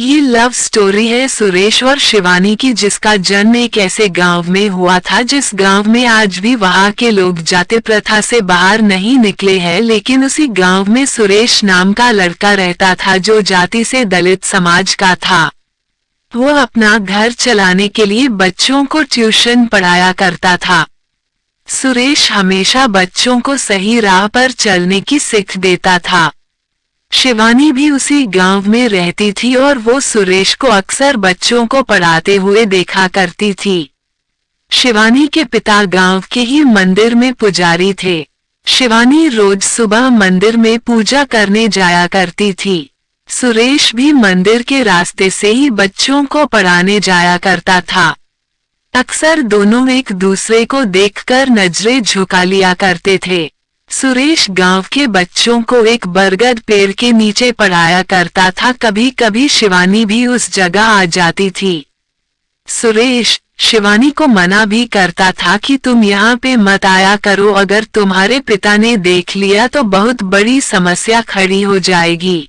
ये love story है सुरेश और शिवानी की, जिसका जन्म एक ऐसे गांव में हुआ था जिस गांव में आज भी वहां के लोग जाति प्रथा से बाहर नहीं निकले हैं। लेकिन उसी गांव में सुरेश नाम का लड़का रहता था जो जाति से दलित समाज का था। वो अपना घर चलाने के लिए बच्चों को ट्यूशन पढ़ाया करता था। सुरेश हमेशा बच्चों को सही राह पर चलने की सीख देता था। शिवानी भी उसी गांव में रहती थी और वो सुरेश को अक्सर बच्चों को पढ़ाते हुए देखा करती थी। शिवानी के पिता गांव के ही मंदिर में पुजारी थे। शिवानी रोज सुबह मंदिर में पूजा करने जाया करती थी। सुरेश भी मंदिर के रास्ते से ही बच्चों को पढ़ाने जाया करता था। अक्सर दोनों एक दूसरे को देखकर नजरें झुका लिया करते थे। सुरेश गांव के बच्चों को एक बरगद पेड़ के नीचे पढ़ाया करता था। कभी कभी शिवानी भी उस जगह आ जाती थी। सुरेश शिवानी को मना भी करता था कि तुम यहाँ पे मत आया करो, अगर तुम्हारे पिता ने देख लिया तो बहुत बड़ी समस्या खड़ी हो जाएगी।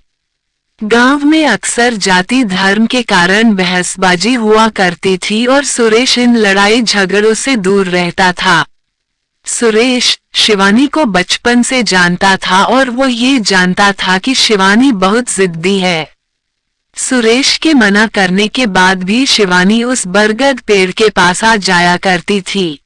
गांव में अक्सर जाति धर्म के कारण बहसबाजी हुआ करती थी और सुरेश इन लड़ाई झगड़ों से दूर रहता था। सुरेश शिवानी को बचपन से जानता था और वो ये जानता था कि शिवानी बहुत जिद्दी है। सुरेश के मना करने के बाद भी शिवानी उस बरगद पेड़ के पास आ जाया करती थी।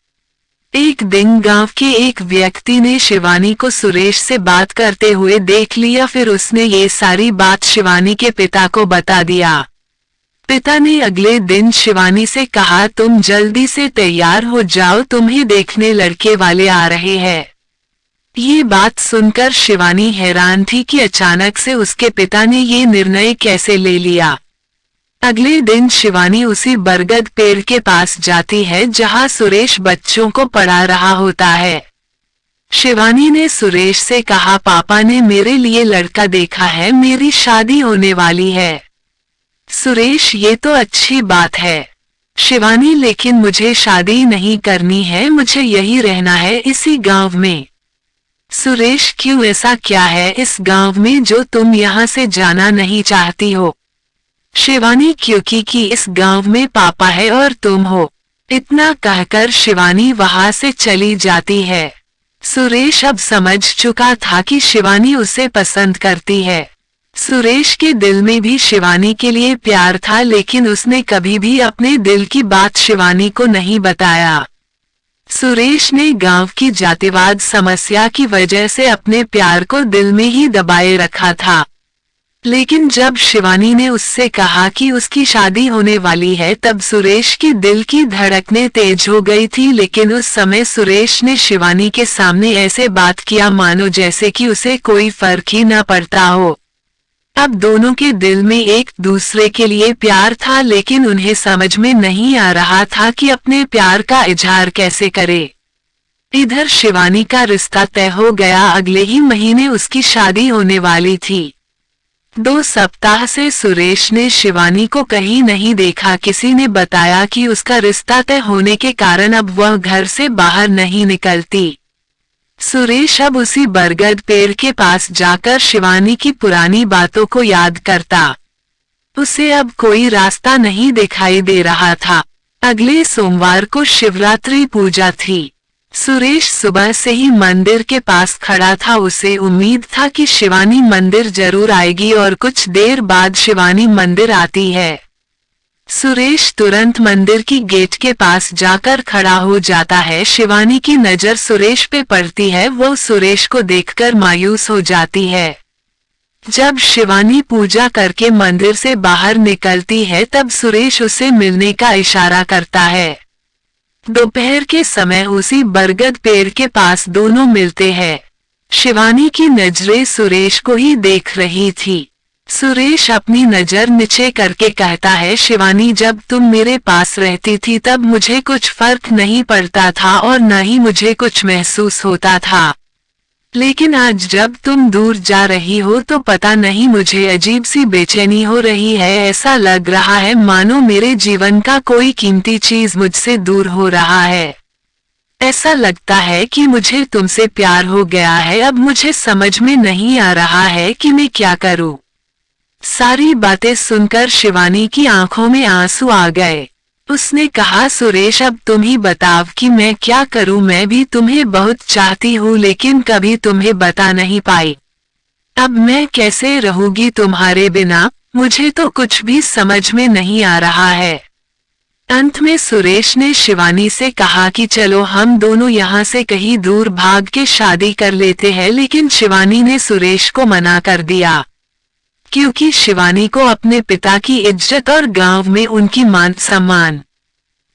एक दिन गांव के एक व्यक्ति ने शिवानी को सुरेश से बात करते हुए देख लिया। फिर उसने ये सारी बात शिवानी के पिता को बता दिया। पिता ने अगले दिन शिवानी से कहा, तुम जल्दी से तैयार हो जाओ, तुम्हें देखने लड़के वाले आ रहे हैं। ये बात सुनकर शिवानी हैरान थी कि अचानक से उसके पिता ने ये निर्णय कैसे ले लिया। अगले दिन शिवानी उसी बरगद पेड़ के पास जाती है जहां सुरेश बच्चों को पढ़ा रहा होता है। शिवानी ने सुरेश से कहा, पापा ने मेरे लिए लड़का देखा है, मेरी शादी होने वाली है। सुरेश, ये तो अच्छी बात है। शिवानी, लेकिन मुझे शादी नहीं करनी है, मुझे यही रहना है इसी गांव में। सुरेश, क्यों, ऐसा क्या है इस गांव में जो तुम यहाँ से जाना नहीं चाहती हो? शिवानी, क्योंकि कि इस गांव में पापा है और तुम हो। इतना कहकर शिवानी वहां से चली जाती है। सुरेश अब समझ चुका था कि शिवानी उसे पसंद करती है। सुरेश के दिल में भी शिवानी के लिए प्यार था, लेकिन उसने कभी भी अपने दिल की बात शिवानी को नहीं बताया। सुरेश ने गांव की जातिवाद समस्या की वजह से अपने प्यार को दिल में ही दबाए रखा था। लेकिन जब शिवानी ने उससे कहा कि उसकी शादी होने वाली है, तब सुरेश की दिल की धड़कनें तेज हो गई थी। लेकिन उस समय सुरेश ने शिवानी के सामने ऐसे बात किया मानो जैसे कि उसे कोई फर्क ही न पड़ता हो। अब दोनों के दिल में एक दूसरे के लिए प्यार था, लेकिन उन्हें समझ में नहीं आ रहा था कि अपने प्यार का इजहार कैसे करे। इधर शिवानी का रिश्ता तय हो गया। अगले ही महीने उसकी शादी होने वाली थी। 2 सप्ताह से सुरेश ने शिवानी को कहीं नहीं देखा। किसी ने बताया कि उसका रिश्ता तय होने के कारण अब वह घर से बाहर नहीं निकलती। सुरेश अब उसी बरगद पेड़ के पास जाकर शिवानी की पुरानी बातों को याद करता। उसे अब कोई रास्ता नहीं दिखाई दे रहा था। अगले सोमवार को शिवरात्रि पूजा थी। सुरेश सुबह से ही मंदिर के पास खड़ा था। उसे उम्मीद था कि शिवानी मंदिर जरूर आएगी और कुछ देर बाद शिवानी मंदिर आती है। सुरेश तुरंत मंदिर की गेट के पास जाकर खड़ा हो जाता है। शिवानी की नजर सुरेश पे पड़ती है। वो सुरेश को देखकर मायूस हो जाती है। जब शिवानी पूजा करके मंदिर से बाहर निकलती है, तब सुरेश उसे मिलने का इशारा करता है। दोपहर के समय उसी बरगद पेड़ के पास दोनों मिलते हैं। शिवानी की नजरें सुरेश को ही देख रही थी। सुरेश अपनी नजर नीचे करके कहता है, शिवानी, जब तुम मेरे पास रहती थी तब मुझे कुछ फर्क नहीं पड़ता था और न ही मुझे कुछ महसूस होता था। लेकिन आज जब तुम दूर जा रही हो तो पता नहीं मुझे अजीब सी बेचैनी हो रही है। ऐसा लग रहा है मानो मेरे जीवन का कोई कीमती चीज मुझसे दूर हो रहा है। ऐसा लगता है कि मुझे तुमसे प्यार हो गया है। अब मुझे समझ में नहीं आ रहा है कि मैं क्या करूं। सारी बातें सुनकर शिवानी की आंखों में आंसू आ गए। उसने कहा, सुरेश अब तुम ही बताओ कि मैं क्या करूं, मैं भी तुम्हें बहुत चाहती हूं लेकिन कभी तुम्हें बता नहीं पाई। अब मैं कैसे रहूंगी तुम्हारे बिना, मुझे तो कुछ भी समझ में नहीं आ रहा है। अंत में सुरेश ने शिवानी से कहा कि चलो हम दोनों यहाँ से कहीं दूर भाग के शादी कर लेते हैं, लेकिन शिवानी ने सुरेश को मना कर दिया क्योंकि शिवानी को अपने पिता की इज्जत और गांव में उनकी मान सम्मान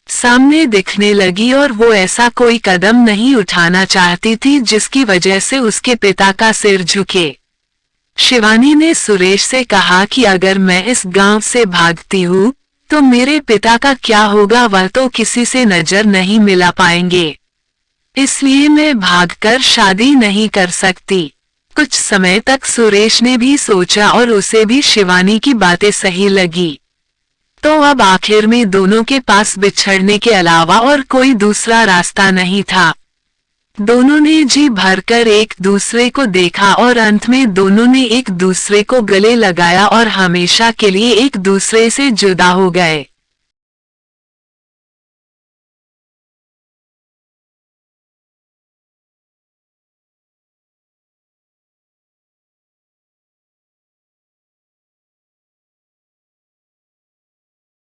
सामने दिखने लगी और वो ऐसा कोई कदम नहीं उठाना चाहती थी जिसकी वजह से उसके पिता का सिर झुके। शिवानी ने सुरेश से कहा कि अगर मैं इस गांव से भागती हूँ तो मेरे पिता का क्या होगा, वह तो किसी से नजर नहीं मिला पाएंगे, इसलिए मैं भागकर शादी नहीं कर सकती। कुछ समय तक सुरेश ने भी सोचा और उसे भी शिवानी की बातें सही लगी। तो अब आखिर में दोनों के पास बिछड़ने के अलावा और कोई दूसरा रास्ता नहीं था। दोनों ने जी भरकर एक दूसरे को देखा और अंत में दोनों ने एक दूसरे को गले लगाया और हमेशा के लिए एक दूसरे से जुदा हो गए।